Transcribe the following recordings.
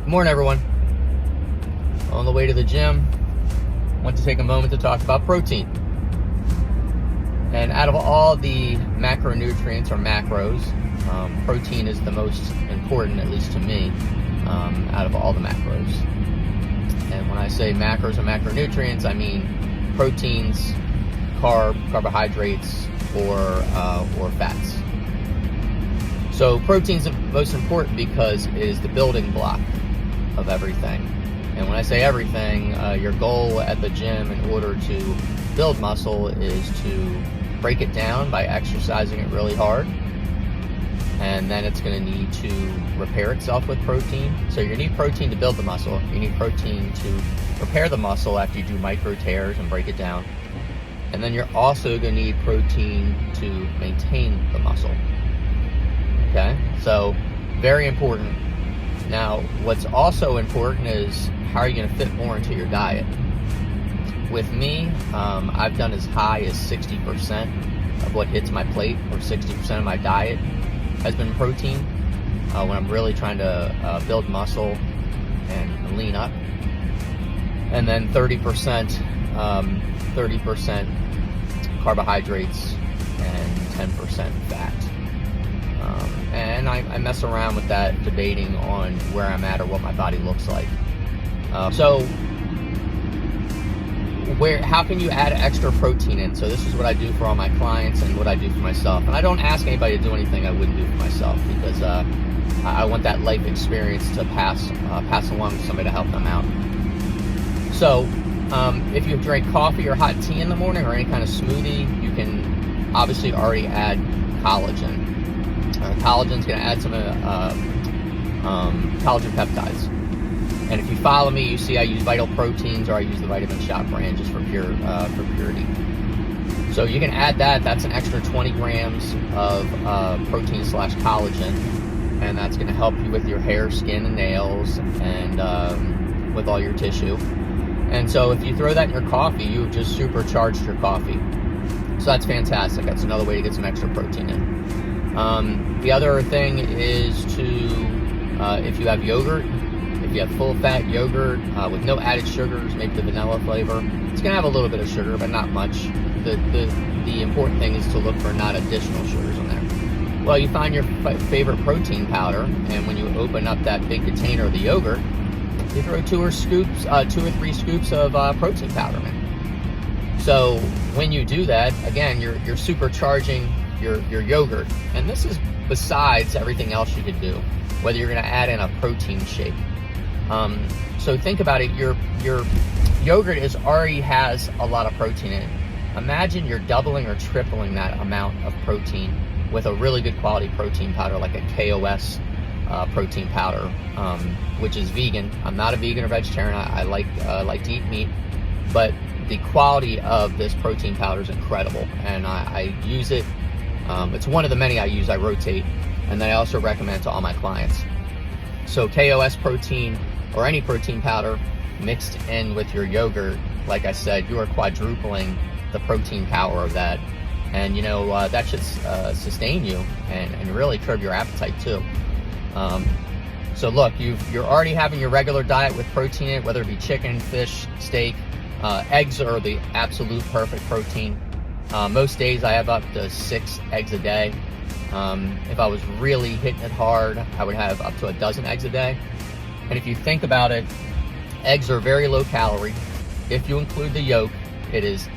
Good morning, everyone. On the way to the gym, want to take a moment to talk about protein. And out of all the macronutrients or macros, protein is the most important, at least to me, out of all the macros. And when I say macros or macronutrients, I mean proteins, carbohydrates, or fats. So protein's the most important because it is the building block of everything. And when I say everything, your goal at the gym in order to build muscle is to break it down by exercising it really hard. And then it's going to need to repair itself with protein. So you need protein to build the muscle. You need protein to repair the muscle after you do micro tears and break it down. And then you're also going to need protein to maintain the muscle. Okay, so very important. Now, what's also important is how are you going to fit more into your diet? With me, I've done as high as 60% of what hits my plate, or 60% of my diet has been protein when I'm really trying to build muscle and lean up. And then 30% carbohydrates and 10% fat. And I mess around with that, debating on where I'm at or what my body looks like. How can you add extra protein in? So this is what I do for all my clients and what I do for myself. And I don't ask anybody to do anything I wouldn't do for myself, because I want that life experience to pass along to somebody to help them out. So if you drink coffee or hot tea in the morning or any kind of smoothie, you can obviously already add collagen. Collagen's going to add some collagen peptides. And if you follow me, you see I use Vital Proteins, or I use the Vitamin Shot brand just for purity. So you can add that. That's an extra 20 grams of protein/collagen, and that's going to help you with your hair, skin, and nails, and with all your tissue. And so if you throw that in your coffee, you've just supercharged your coffee. So that's fantastic. That's another way to get some extra protein in. The other thing is to, if you have yogurt, if you have full-fat yogurt with no added sugars, maybe the vanilla flavor, it's going to have a little bit of sugar, but not much. The important thing is to look for not additional sugars in there. Well, you find your favorite protein powder, and when you open up that big container of the yogurt, you throw 2 or 3 scoops of protein powder in. So when you do that, again, you're supercharging your yogurt. And this is besides everything else you could do, whether you're going to add in a protein shake. So think about it, your yogurt already has a lot of protein in it. Imagine you're doubling or tripling that amount of protein with a really good quality protein powder like a KOS protein powder, which is vegan. I'm not a vegan or vegetarian. I like to eat meat, but the quality of this protein powder is incredible, and I use it. It's one of the many I use. I rotate, and then I also recommend to all my clients. So KOS protein, or any protein powder mixed in with your yogurt, like I said, you are quadrupling the protein power of that, and that should sustain you and really curb your appetite too. So look, you're already having your regular diet with protein in it, whether it be chicken, fish, steak. Eggs are the absolute perfect protein. Most days I have up to 6 eggs a day. If I was really hitting it hard, I would have up to a dozen eggs a day. And if you think about it, eggs are very low calorie. If you include the yolk, it is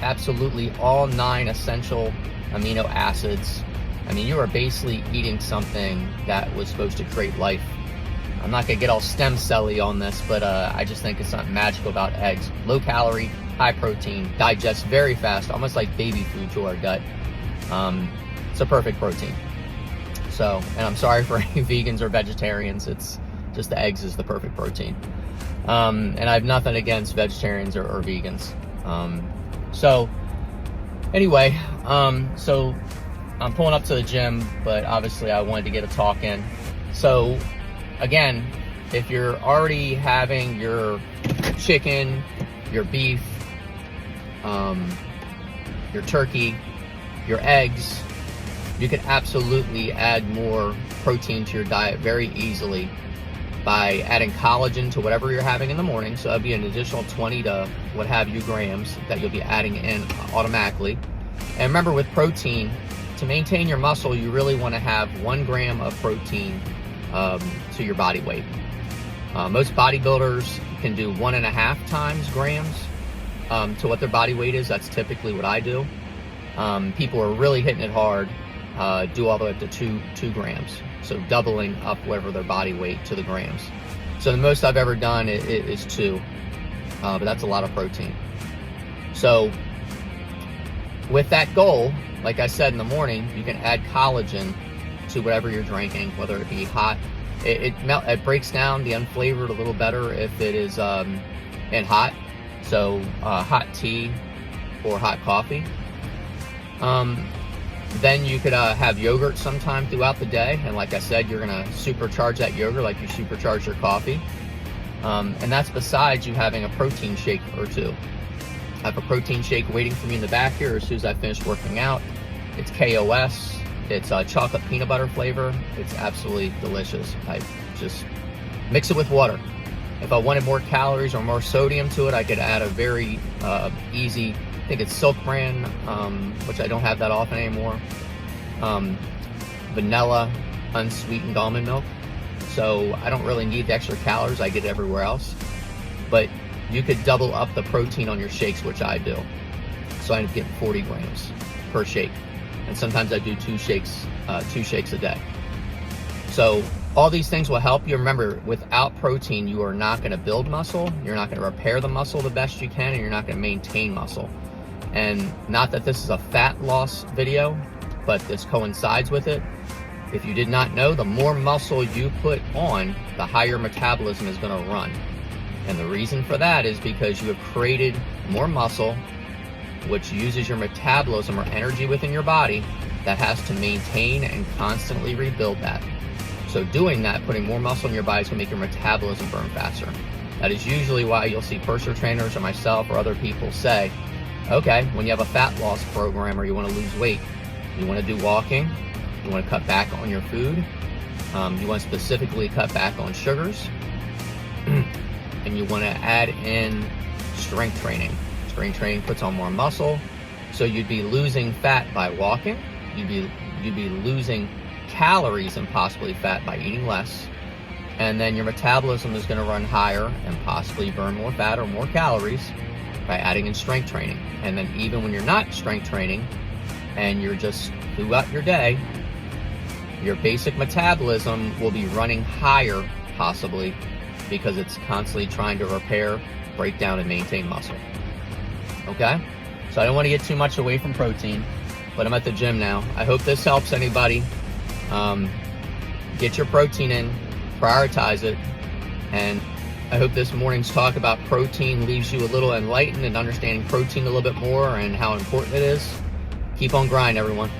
absolutely all 9 essential amino acids. I mean, you are basically eating something that was supposed to create life. I'm not going to get all stem cell-y on this, but I just think it's something magical about eggs. Low calorie, high protein, digests very fast, almost like baby food to our gut. It's a perfect protein. So, and I'm sorry for any vegans or vegetarians, it's just the eggs is the perfect protein. And I have nothing against vegetarians or vegans. So anyway, so I'm pulling up to the gym, but obviously I wanted to get a talk in. So again, if you're already having your chicken, your beef, your turkey, your eggs, you can absolutely add more protein to your diet very easily by adding collagen to whatever you're having in the morning. So that'd be an additional 20 to what have you grams that you'll be adding in automatically. And remember, with protein, to maintain your muscle, you really want to have 1 gram of protein to your body weight. Most bodybuilders can do 1.5 times grams to what their body weight is. That's typically what I do. People are really hitting it hard, do all the way up to 2 grams. So doubling up whatever their body weight to the grams. So the most I've ever done is 2, but that's a lot of protein. So with that goal, like I said in the morning, you can add collagen to whatever you're drinking, whether it be hot. It breaks down the unflavored a little better if it is in hot. So hot tea or hot coffee. Then you could have yogurt sometime throughout the day, and like I said, you're gonna supercharge that yogurt like you supercharge your coffee. And that's besides you having a protein shake or 2. I have a protein shake waiting for me in the back here as soon as I finish working out. It's KOS. It's chocolate peanut butter flavor. It's absolutely delicious. I just mix it with water. If I wanted more calories or more sodium to it, I could add a very easy, I think it's Silk brand, which I don't have that often anymore, vanilla unsweetened almond milk. So I don't really need the extra calories. I get it everywhere else. But you could double up the protein on your shakes, which I do. So I end up getting 40 grams per shake. And sometimes I do 2 shakes a day. So all these things will help you. Remember, without protein, you are not going to build muscle. You're not going to repair the muscle the best you can, and you're not going to maintain muscle. And not that this is a fat loss video, but this coincides with it. If you did not know, the more muscle you put on, the higher metabolism is going to run. And the reason for that is because you have created more muscle, which uses your metabolism or energy within your body that has to maintain and constantly rebuild that. So doing that, putting more muscle in your body, is going to make your metabolism burn faster. That is usually why you'll see personal trainers or myself or other people say, okay, when you have a fat loss program or you want to lose weight, you want to do walking, you want to cut back on your food, you want to specifically cut back on sugars, and you want to add in strength training. Strength training puts on more muscle, so you'd be losing fat by walking, you'd be losing calories and possibly fat by eating less, and then your metabolism is going to run higher and possibly burn more fat or more calories by adding in strength training. And then even when you're not strength training and you're just throughout your day, your basic metabolism will be running higher possibly because it's constantly trying to repair, break down, and maintain muscle. Okay? So I don't want to get too much away from protein, but I'm at the gym now. I hope this helps anybody. Get your protein in, prioritize it, and I hope this morning's talk about protein leaves you a little enlightened and understanding protein a little bit more and how important it is. Keep on grinding, everyone.